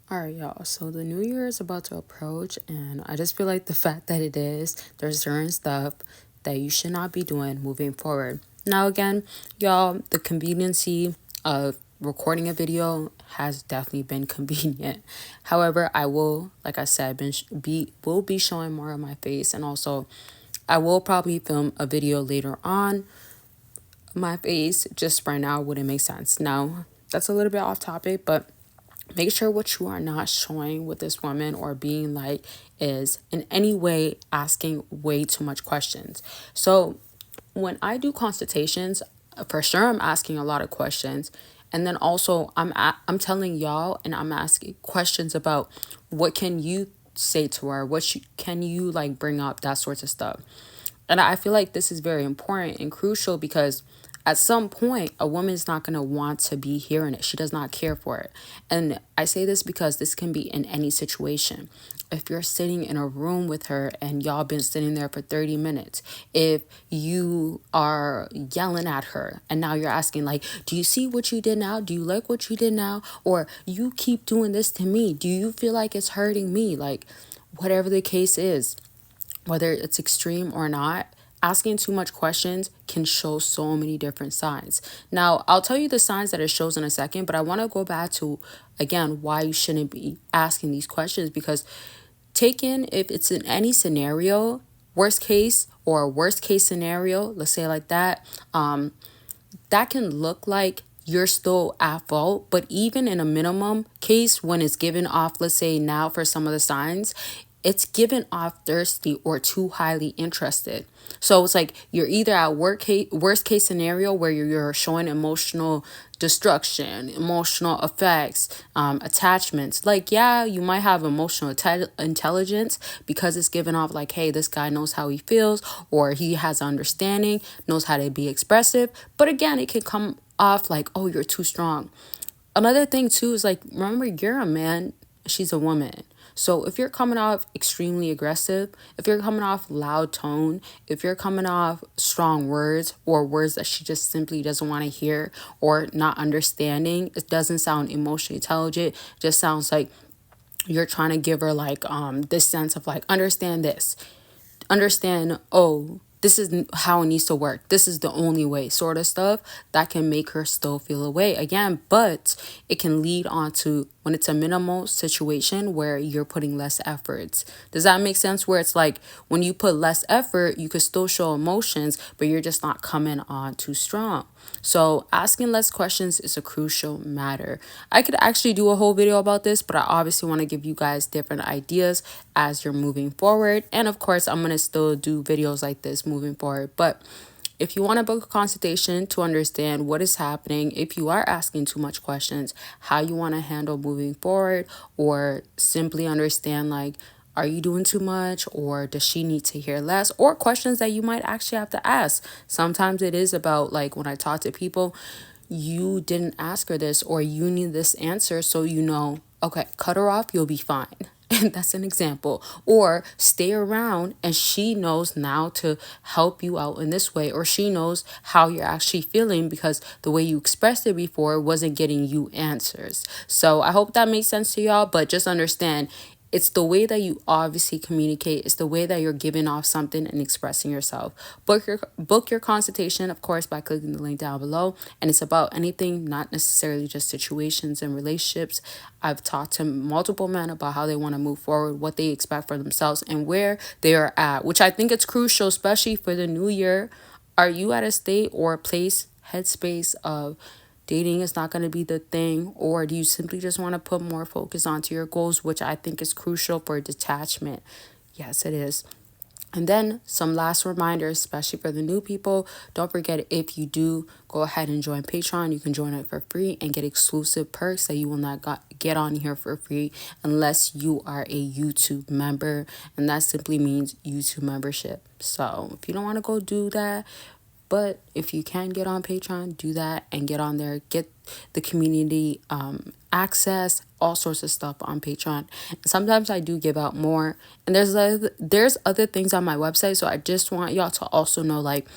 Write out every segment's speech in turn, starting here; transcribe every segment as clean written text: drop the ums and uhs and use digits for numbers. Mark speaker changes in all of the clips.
Speaker 1: All right, y'all. So the new year is about to approach, and I just feel like the fact that it is, there's certain stuff that you should not be doing moving forward. Now, again, y'all, the conveniency of recording a video has definitely been convenient. However, I will, like I said, will be showing more of my face, and also I will probably film a video later on my face. Just right now wouldn't make sense. Now, that's a little bit off topic, but make sure what you are not showing with this woman or being like is in any way asking way too much questions. So when I do consultations, for sure I'm asking a lot of questions. And then also I'm telling y'all and I'm asking questions about what can you say to her, can you like bring up, that sorts of stuff. And I feel like this is very important and crucial because at some point, a woman is not going to want to be hearing it. She does not care for it. And I say this because this can be in any situation. If you're sitting in a room with her and y'all been sitting there for 30 minutes, if you are yelling at her and now you're asking like, do you see what you did now? Do you like what you did now? Or you keep doing this to me. Do you feel like it's hurting me? Like whatever the case is, whether it's extreme or not, asking too much questions can show so many different signs. Now, I'll tell you the signs that it shows in a second, but I want to go back to, again, why you shouldn't be asking these questions because if it's in any scenario, worst case scenario, let's say like that, that can look like you're still at fault. But even in a minimum case, when it's given off, let's say now for some of the signs, it's given off thirsty or too highly interested. So it's like you're either at worst case scenario where you're showing emotional destruction, emotional effects, attachments. Like, yeah, you might have emotional intelligence because it's given off like, hey, this guy knows how he feels or he has understanding, knows how to be expressive. But again, it can come off like, oh, you're too strong. Another thing too is like, remember, you're a man, she's a woman. So if you're coming off extremely aggressive, if you're coming off loud tone, if you're coming off strong words or words that she just simply doesn't want to hear or not understanding, it doesn't sound emotionally intelligent, just sounds like you're trying to give her like this sense of like, understand, oh, this is how it needs to work, this is the only way, sort of stuff, that can make her still feel away again. But it can lead on to when it's a minimal situation where you're putting less efforts. Does that make sense? Where it's like when you put less effort, you could still show emotions, but you're just not coming on too strong. So asking less questions is a crucial matter. I could actually do a whole video about this, but I obviously want to give you guys different ideas as you're moving forward. And of course, I'm going to still do videos like this moving forward. But if you want to book a consultation to understand what is happening, if you are asking too much questions, how you want to handle moving forward, or simply understand like, are you doing too much, or does she need to hear less, or questions that you might actually have to ask. Sometimes it is about like when I talk to people, you didn't ask her this or you need this answer, so you know, okay, cut her off, you'll be fine. And that's an example. Or stay around and she knows now to help you out in this way, or she knows how you're actually feeling because the way you expressed it before wasn't getting you answers. So I hope that makes sense to y'all, but just understand, it's the way that you obviously communicate. It's the way that you're giving off something and expressing yourself. Book your consultation, of course, by clicking the link down below. And it's about anything, not necessarily just situations and relationships. I've talked to multiple men about how they want to move forward, what they expect for themselves, and where they are at, which I think it's crucial, especially for the new year. Are you at a state or a place, headspace of dating is not going to be the thing, or do you simply just want to put more focus onto your goals, which I think is crucial for detachment? Yes, it is. And then some last reminders, especially for the new people. Don't forget, if you do go ahead and join Patreon, you can join it for free and get exclusive perks that you will not get on here for free unless you are a YouTube member. And that simply means YouTube membership. So if you don't want to go do that, but if you can get on Patreon, do that and get on there. Get the community access, all sorts of stuff on Patreon. And sometimes I do give out more. And there's other things on my website. So I just want y'all to also know, like,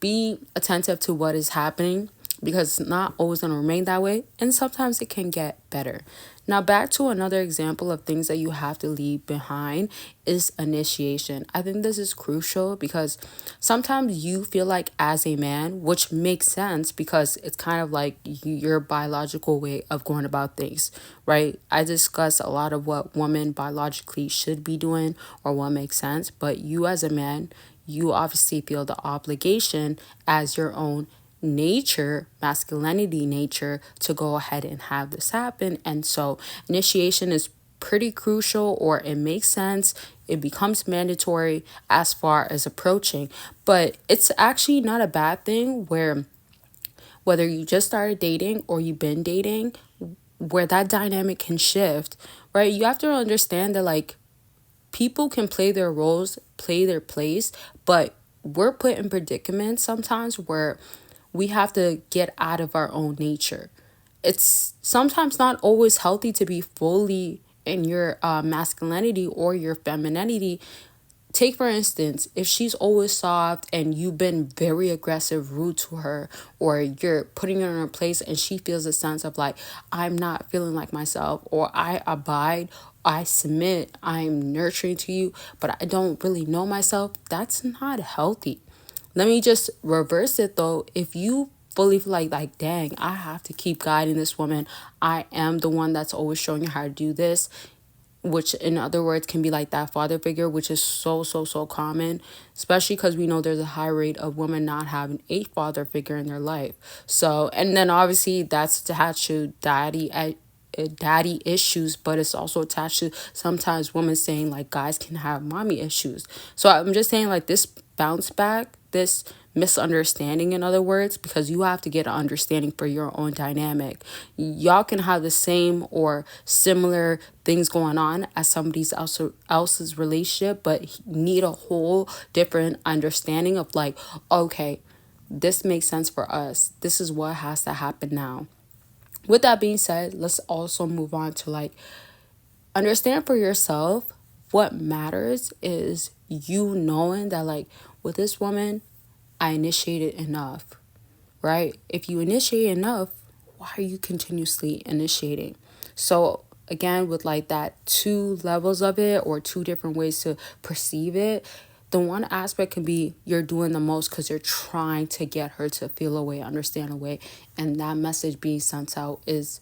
Speaker 1: be attentive to what is happening, because it's not always going to remain that way, and sometimes it can get better. Now, back to another example of things that you have to leave behind is initiation. I think this is crucial because sometimes you feel like, as a man, which makes sense because it's kind of like your biological way of going about things, right? I discuss a lot of what women biologically should be doing or what makes sense, but you as a man, you obviously feel the obligation as your own nature, masculinity nature, to go ahead and have this happen. And so initiation is pretty crucial, or it makes sense. It becomes mandatory as far as approaching. But it's actually not a bad thing where whether you just started dating or you've been dating, where that dynamic can shift, right? You have to understand that like people can play their roles, play their place, but we're put in predicaments sometimes where we have to get out of our own nature. It's sometimes not always healthy to be fully in your masculinity or your femininity. Take, for instance, if she's always soft and you've been very aggressive, rude to her, or you're putting her in her place and she feels a sense of like, I'm not feeling like myself, or I abide, I submit, I'm nurturing to you, but I don't really know myself, that's not healthy. Let me just reverse it though. If you fully feel like dang, I have to keep guiding this woman, I am the one that's always showing her how to do this, which in other words can be like that father figure, which is so common, especially because we know there's a high rate of women not having a father figure in their life. So, and then obviously that's attached to daddy issues, but it's also attached to sometimes women saying like guys can have mommy issues. So I'm just saying like this bounce back, this misunderstanding, in other words, because you have to get an understanding for your own dynamic. Y'all can have the same or similar things going on as somebody else's relationship, but need a whole different understanding of like, okay, this makes sense for us, this is what has to happen now. With that being said, let's also move on to like understand for yourself. What matters is you knowing that like with this woman, I initiated enough, right? If you initiate enough, why are you continuously initiating? So again, with like that two levels of it or two different ways to perceive it, the one aspect can be you're doing the most because you're trying to get her to feel a way, understand a way, and that message being sent out is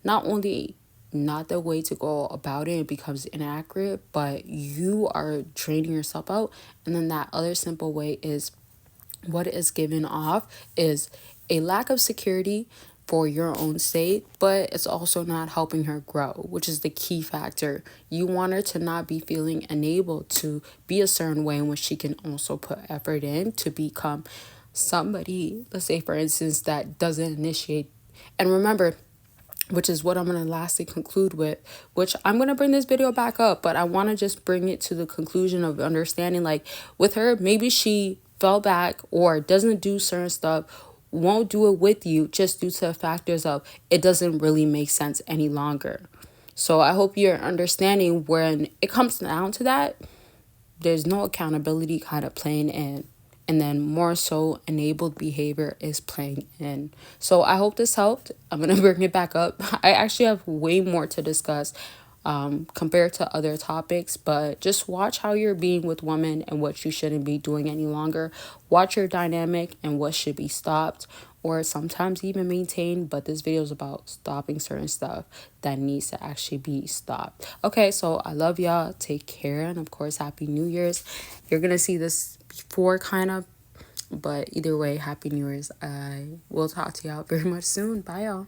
Speaker 1: not only not the way to go about it, it becomes inaccurate, but you are draining yourself out. And then that other simple way is what is given off is a lack of security for your own sake, but it's also not helping her grow, which is the key factor. You want her to not be feeling enabled to be a certain way in which she can also put effort in to become somebody, let's say for instance, that doesn't initiate. And remember, which is what I'm going to lastly conclude with, which I'm going to bring this video back up, but I want to just bring it to the conclusion of understanding like with her, maybe she fell back or doesn't do certain stuff, won't do it with you just due to the factors of it doesn't really make sense any longer. So I hope you're understanding when it comes down to that, there's no accountability kind of playing in, and then more so enabled behavior is playing in. So I hope this helped. I'm gonna bring it back up. I actually have way more to discuss compared to other topics, but just watch how you're being with women and what you shouldn't be doing any longer. Watch your dynamic and what should be stopped or sometimes even maintained, but this video is about stopping certain stuff that needs to actually be stopped. Okay, so I love y'all. Take care, and of course, Happy New Year's. You're gonna see this before kind of, but either way, Happy New Year's. I will talk to y'all very much soon. Bye, y'all.